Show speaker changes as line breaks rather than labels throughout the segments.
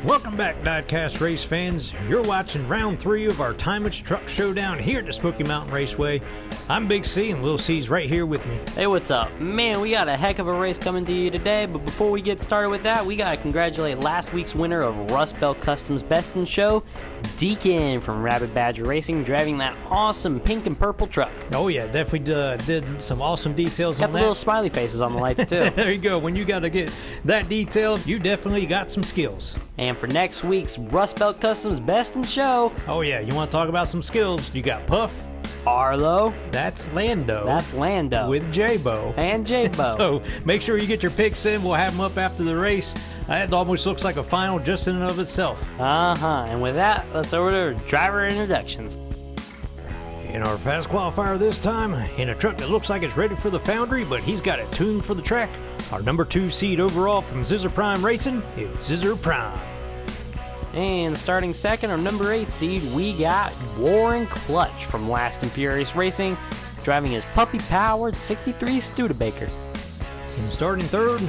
Welcome back, Diecast race fans. You're watching round 3 of our Timeage Truck Showdown here at the Smoky Mountain Raceway. I'm Big C, and Lil C's right here with me.
Hey, what's up? Man, we got a heck of a race coming to you today, but before we get started with that, we got to congratulate last week's winner of Rust Belt Customs Best in Show, Deacon from Rabbit Badger Racing, driving that awesome pink and purple truck.
Oh yeah, definitely did some awesome details
got
on
the
that.
little smiley faces on the lights too.
There you go. When you got to get that detailed, you definitely got some skills.
And for next week's Rust Belt Customs Best in Show,
oh yeah, you want to talk about some skills? You got Puff.
Arlo.
That's Lando.
That's Lando.
With J-Bo.
And J-Bo.
So make sure you get your picks in. We'll have them up after the race. It almost looks like a final just in and of itself.
And with that, let's over to driver introductions.
In our fast qualifier this time, in a truck that looks like it's ready for the foundry, but he's got it tuned for the track, our number 2 seed overall from ZIZZER Prime Racing, it's ZIZZER Prime.
And starting second, our number 8 seed, we got Warren Clutch from Last and Furious Racing, driving his puppy-powered 63 Studebaker.
And starting third,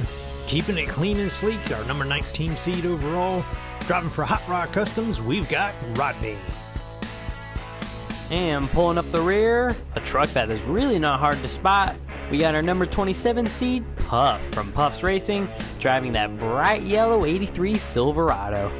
keeping it clean and sleek, our number 19 seed overall, driving for Hot Rod Customs, we've got Rodney.
And pulling up the rear, a truck that is really not hard to spot, we got our number 27 seed, Puff from Puff's Racing, driving that bright yellow 83 Silverado.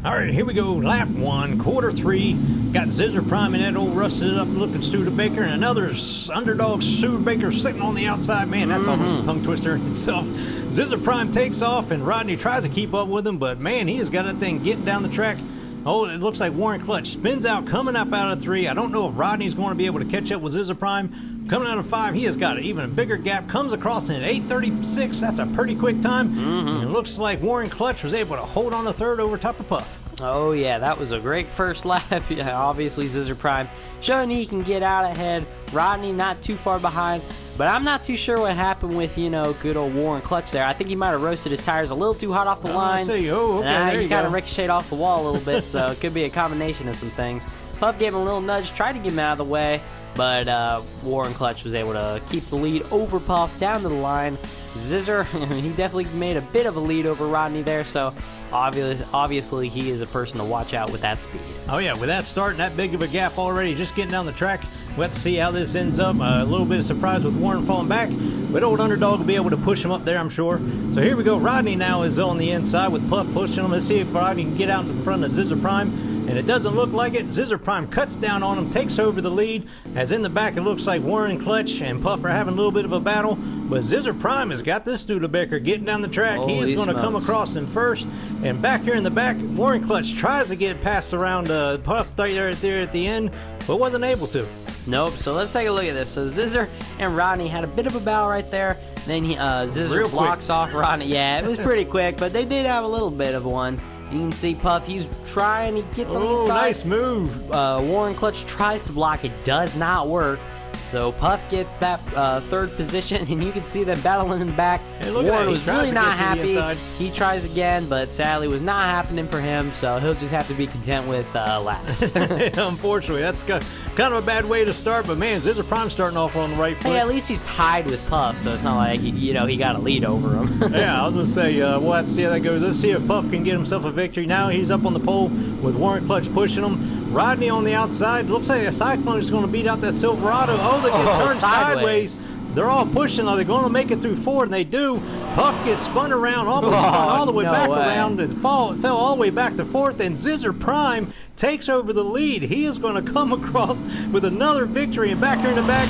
All right, here we go. Lap 1, quarter 3. Got ZIZZER Prime in that old rusted up looking Studebaker, and another underdog Studebaker sitting on the outside. Man, that's almost a tongue twister in itself. ZIZZER Prime takes off, and Rodney tries to keep up with him, but man, he has got that thing getting down the track. Oh, it looks like Warren Clutch spins out, coming up out of 3. I don't know if Rodney's going to be able to catch up with ZIZZER Prime. Coming out of 5, he has got an even bigger gap. Comes across in 8:36. That's a pretty quick time. And it looks like Warren Clutch was able to hold on to third over top of Puff.
Oh yeah, that was a great first lap. Yeah, obviously ZIZZER Prime showing he can get out ahead. Rodney not too far behind, but I'm not too sure what happened with, good old Warren Clutch there. I think he might have roasted his tires a little too hot off the line.
There
he kind of ricocheted off the wall a little bit, so it could be a combination of some things. Puff gave him a little nudge, tried to get him out of the way, but Warren Clutch was able to keep the lead over Puff down to the line. ZIZZER, he definitely made a bit of a lead over Rodney there, so obviously he is a person to watch out with that speed.
Oh yeah, with that start and that big of a gap already, just getting down the track, we'll have to see how this ends up. A little bit of surprise with Warren falling back, but old underdog will be able to push him up there, I'm sure. So here we go. Rodney now is on the inside with Puff pushing him. Let's see if Rodney can get out in front of ZIZZER Prime. And it doesn't look like it. ZIZZER Prime cuts down on him, takes over the lead. As in the back, it looks like Warren Clutch and Puff are having a little bit of a battle. But ZIZZER Prime has got this Studebaker getting down the track. He is going to come across in first. And back here in the back, Warren Clutch tries to get past around Puff right there at the end, but wasn't able to.
Nope, so let's take a look at this. So ZIZZER and Rodney had a bit of a battle right there. Then ZIZZER blocks off Rodney. Yeah, it was pretty quick, but they did have a little bit of one. You can see Puff, he's trying, he gets on the inside.
Nice move.
Warren Clutch tries to block, it does not work. So Puff gets that third position, and you can see them battling in the back.
Hey,
Warren was really not happy. He tries again, but sadly was not happening for him, so he'll just have to be content with last.
Unfortunately, that's kind of a bad way to start, but man, ZIZZER Prime starting off on the right foot.
Hey, at least he's tied with Puff, so it's not like he got a lead over him.
Yeah, I was going to say, we'll have to see how that goes. Let's see if Puff can get himself a victory. Now he's up on the pole with Warren Clutch pushing him. Rodney on the outside. Looks like a Cyclone is going to beat out that Silverado. Oh, they get turned sideways. They're all pushing. Are they going to make it through fourth? And they do. Puff gets spun around, almost spun all the way back around. It fell all the way back to fourth. And ZIZZER Prime takes over the lead. He is going to come across with another victory. And back here in the back,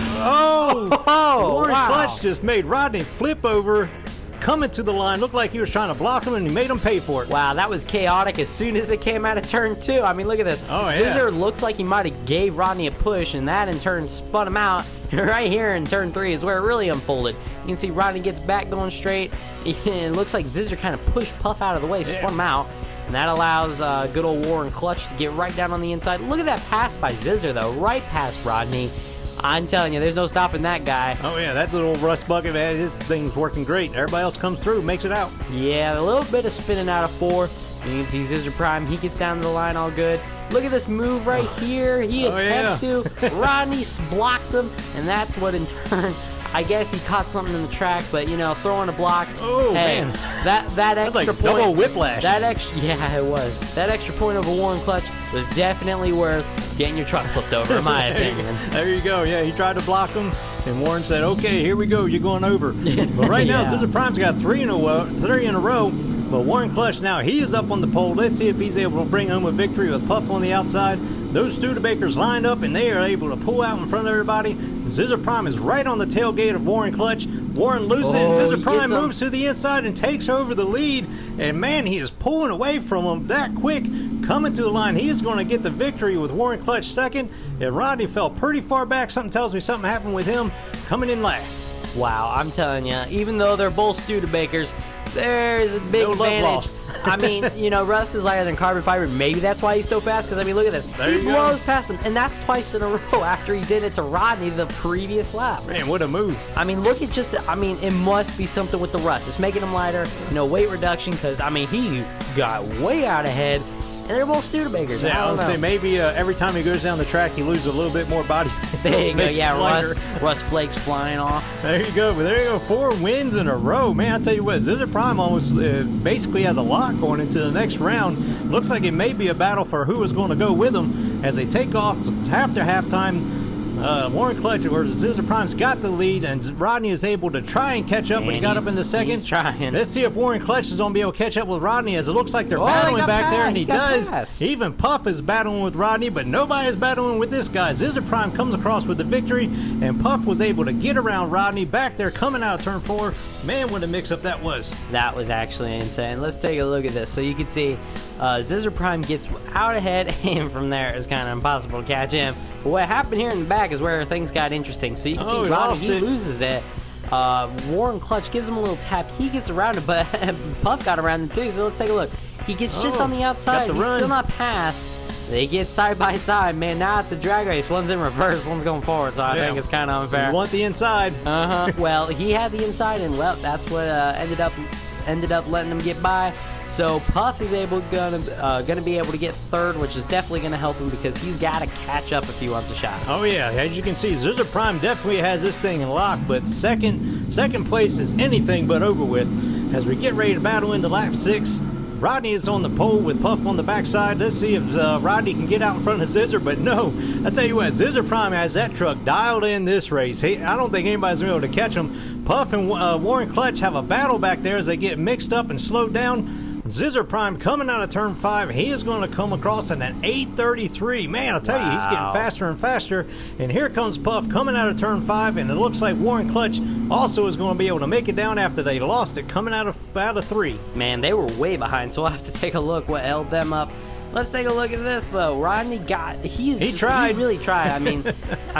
Warren Clutch just made Rodney flip over. Coming to the line, looked like he was trying to block him, and he made him pay for it.
Wow, that was chaotic as soon as it came out of turn 2. I mean, look at this.
Oh, yeah.
ZIZZER looks like he might have gave Rodney a push, and that in turn spun him out. Right here in turn 3 is where it really unfolded. You can see Rodney gets back going straight. It looks like ZIZZER kind of pushed Puff out of the way, spun him out. And that allows good old Warren Clutch to get right down on the inside. Look at that pass by ZIZZER, though, right past Rodney. I'm telling you, there's no stopping that guy.
Oh, yeah, that little rust bucket, man, his thing's working great. Everybody else comes through, makes it out.
Yeah, a little bit of spinning out of 4. You can see ZIZZER Prime, he gets down to the line all good. Look at this move right here. He attempts to. Rodney blocks him, and that's what in turn I guess he caught something in the track, but you know, throwing a block.
Oh,
hey,
man.
that extra
like
point,
double whiplash.
That extra, yeah, it was. That extra point over Warren Clutch was definitely worth getting your truck flipped over, in my opinion.
There you go. Yeah, he tried to block him, and Warren said, "Okay, here we go. You're going over." But right now,
Yeah.
ZIZZER Prime's got three in a row. But Warren Clutch now, he is up on the pole. Let's see if he's able to bring home a victory with Puff on the outside. Those Studebakers lined up, and they are able to pull out in front of everybody. ZIZZER Prime is right on the tailgate of Warren Clutch. Warren loses it, and
Oh,
ZIZZER
he
Prime
gets him.
moves to the inside and takes over the lead. And man, he is pulling away from him that quick. Coming to the line, he is going to get the victory with Warren Clutch second. And Rodney fell pretty far back. Something tells me something happened with him coming in last.
Wow, I'm telling you, even though they're both Studebakers, there's a big
No love
advantage.
lost.
I mean, you know, rust is lighter than carbon fiber. Maybe that's why he's so fast, because, I mean, look at this.
There
He
you go.
blows past him, and that's twice in a row after he did it to Rodney the previous lap.
Man, what a move.
I mean, look at just, I mean, it must be something with the rust. It's making him lighter, weight reduction, because, I mean, he got way out ahead, and they're both Studebakers.
Yeah, I
I
would
don't
say
know.
maybe every time he goes down the track, he loses a little bit more body.
There you go,
Makes
yeah,
it lighter.
rust flakes flying off.
There you go. But there you go. 4 wins in a row. Man, I tell you what, ZIZZER Prime almost basically has a lock going into the next round. Looks like it may be a battle for who is going to go with him as they take off after halftime. Warren Clutch, or ZIZZER Prime's got the lead, and Rodney is able to try and catch up, but he
And
got
he's-
up in the second.
he's trying.
Let's see if Warren Clutch is going to be able to catch up with Rodney, as it looks like they're
Oh, he
battling
got
back there,
past.
and he
He got
does.
past.
Even Puff is battling with Rodney, but nobody is battling with this guy. ZIZZER Prime comes across with the victory, and Puff was able to get around Rodney back there coming out of turn 4. Man, what a mix-up that was.
That was actually insane. Let's take a look at this. So you can see ZIZZER Prime gets out ahead, and from there it's kind of impossible to catch him. But what happened here in the back is where things got interesting. So you can
Oh,
see
he lost
Rodney, he
it.
loses it. Warren Clutch gives him a little tap. He gets around it, but Puff got around him too. So let's take a look. He gets just
Oh,
on the
got
outside.
the
He's
run.
still not past. They get side by side. Man, now it's a drag race. One's in reverse, one's going forward. So I
Yeah.
think it's kind of unfair.
You want the inside.
Well, he had the inside, and well, that's what ended up letting him get by. So Puff is gonna be able to get third, which is definitely gonna help him because he's got to catch up if he wants a shot.
Oh yeah, as you can see, ZIZZER Prime definitely has this thing in lock, but second place is anything but over with. As we get ready to battle into lap 6, Rodney is on the pole with Puff on the backside. Let's see if Rodney can get out in front of ZIZZER, but no. I tell you what, ZIZZER Prime has that truck dialed in this race. I don't think anybody's going to be able to catch him. Puff and Warren Clutch have a battle back there as they get mixed up and slowed down. ZIZZER Prime coming out of turn 5. He is going to come across in an 8:33. Man, I'll tell you, he's getting
Wow.
faster and faster. And here comes Puff coming out of turn 5, and it looks like Warren Clutch also is going to be able to make it down after they lost it coming out of 3.
Man, they were way behind, so we'll have to take a look what held them up. Let's take a look at this though. Rodney he
tried.
He really tried. I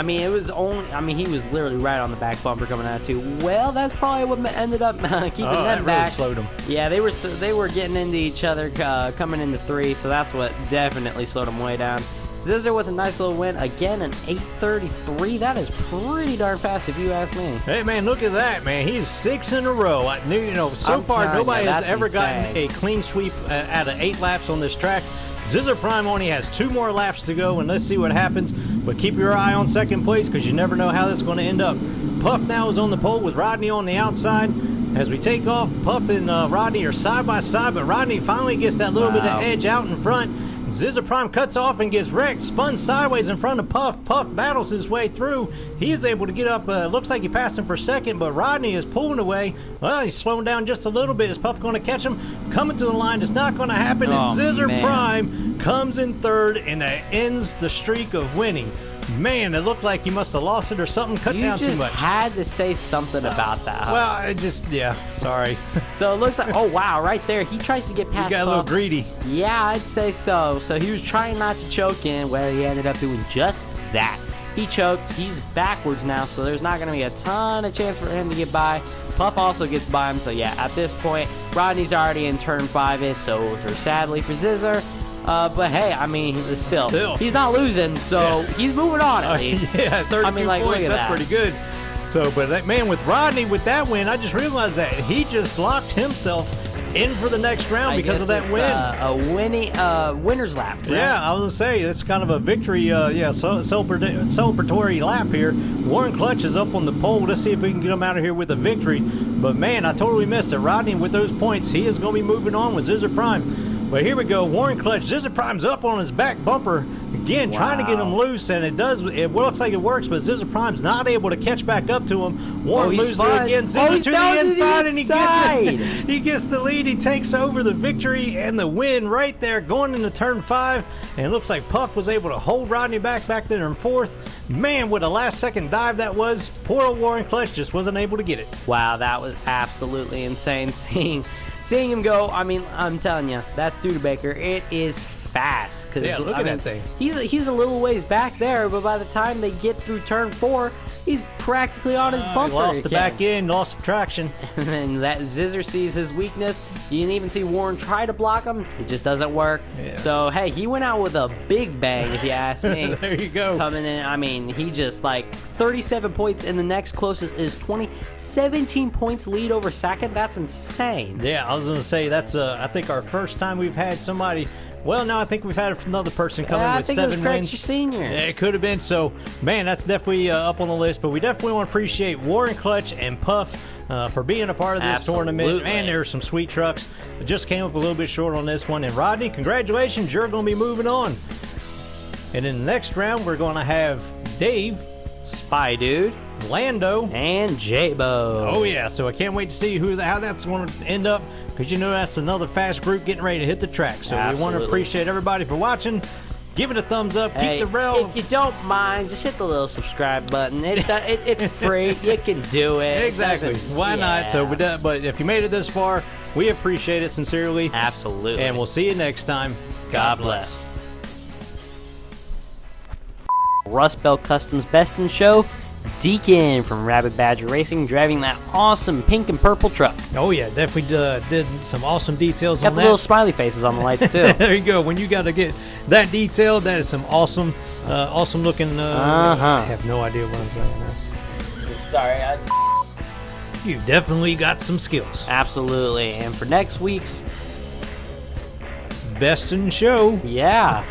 mean, it was he was literally right on the back bumper coming out too. Well, that's probably what ended up keeping
Oh, that
them
really
back.
slowed them.
Yeah, they were getting into each other coming into 3, so that's what definitely slowed them way down. ZIZZER with a nice little win again, an 8:33. That is pretty darn fast if you ask me.
Hey man, look at that, man. He's 6 in a row. I knew, so
I'm
far
telling
nobody
you,
has
that's
ever gotten
insane.
a clean sweep out of 8 laps on this track. ZIZZER Prime only has 2 more laps to go, and let's see what happens. But keep your eye on second place because you never know how this is going to end up. Puff now is on the pole with Rodney on the outside. As we take off, Puff and Rodney are side by side, but Rodney finally gets that little bit of edge out in front. ZIZZER Prime cuts off and gets wrecked, spun sideways in front of Puff. Puff battles his way through. He is able to get up. Looks like he passed him for second, but Rodney is pulling away. Well, he's slowing down just a little bit. Is Puff going to catch him? Coming to the line, it's not going to happen.
Oh,
And ZIZZER
man.
Prime comes in third, and that ends the streak of winning. Man, it looked like he must have lost it or something. Cut
You
down too
just
much.
had to say something about that. Huh?
Well, I just, yeah, sorry.
So it looks like, oh wow, right there, he tries to get
He
past
got a little
Puff.
greedy.
Yeah, I'd say so. So he was trying not to choke in. Well, he ended up doing just that. He choked. He's backwards now, so there's not going to be a ton of chance for him to get by. Puff also gets by him, so yeah, at this point, Rodney's already in turn 5. It's over, sadly, for ZIZZER. But hey, I mean, still, he's not losing, so he's moving on at least.
Yeah, 32
I mean, like, look
points,
at
that's
that.
pretty good. So, but that man with Rodney with that win, I just realized that he just locked himself in for the next round because of that win.
A winner's lap. Right?
Yeah, I was gonna say it's kind of a victory. Celebratory lap here. Warren Clutch is up on the pole. Let's see if we can get him out of here with a victory. But man, I totally missed it. Rodney with those points, he is gonna be moving on with ZIZZER Prime. But here we go, Warren Clutch. ZIZZER Prime's up on his back bumper again, trying to get him loose, and it looks like it works, but ZIZZER Prime's not able to catch back up to him. Warren loses it again. ZIZZER to the inside, and he gets it. He gets the lead. He takes over the victory and the win right there, going into turn 5. And it looks like Puff was able to hold Rodney back there in 4th. Man, what a last-second dive that was. Poor old Warren Clutch just wasn't able to get it.
Wow, that was absolutely insane. Seeing him go, I mean, I'm telling you, that Studebaker, it is fast.
Yeah, look at that thing.
He's a little ways back there, but by the time they get through turn 4, he's practically on his bumper.
He lost the back end, lost the traction.
And then that ZIZZER sees his weakness. You didn't even see Warren try to block him. It just doesn't work. Yeah. So, hey, he went out with a big bang, if you ask me.
There you go.
Coming in, I mean, he just, 37 points, and the next closest is 17 points lead over second. That's insane.
Yeah, I was going to say, that's, I think, our first time we've had somebody. Well, no, I think we've had another person come in with 7 wins.
I think it was Craig Sr.
Yeah, it could have been. So, man, that's definitely up on the list. But we definitely want to appreciate Warren Clutch and Puff for being a part of this tournament. Man, there are some sweet trucks. I just came up a little bit short on this one. And Rodney, congratulations. You're going to be moving on. And in the next round, we're going to have Dave,
Spy Dude,
Lando,
and J-Bo.
Oh yeah, so I can't wait to see how that's going to end up, because you know that's another fast group getting ready to hit the track. So we want to appreciate everybody for watching. Give it a thumbs up.
Hey,
keep the rail.
If you don't mind, just hit the little subscribe button. It's free. You can do it.
Exactly. Why not? So, but if you made it this far, we appreciate it sincerely.
Absolutely.
And we'll see you next time. God bless.
Rust Belt Customs Best in Show, Deacon from Rabbit Badger Racing, driving that awesome pink and purple truck.
Oh yeah, definitely did some awesome details
on that. Got the little smiley faces on the lights too.
There you go. When you got to get that detailed, that is some awesome looking. I have no idea what I'm saying now.
Sorry,
you definitely got some skills.
Absolutely. And for next week's
Best in Show,
yeah.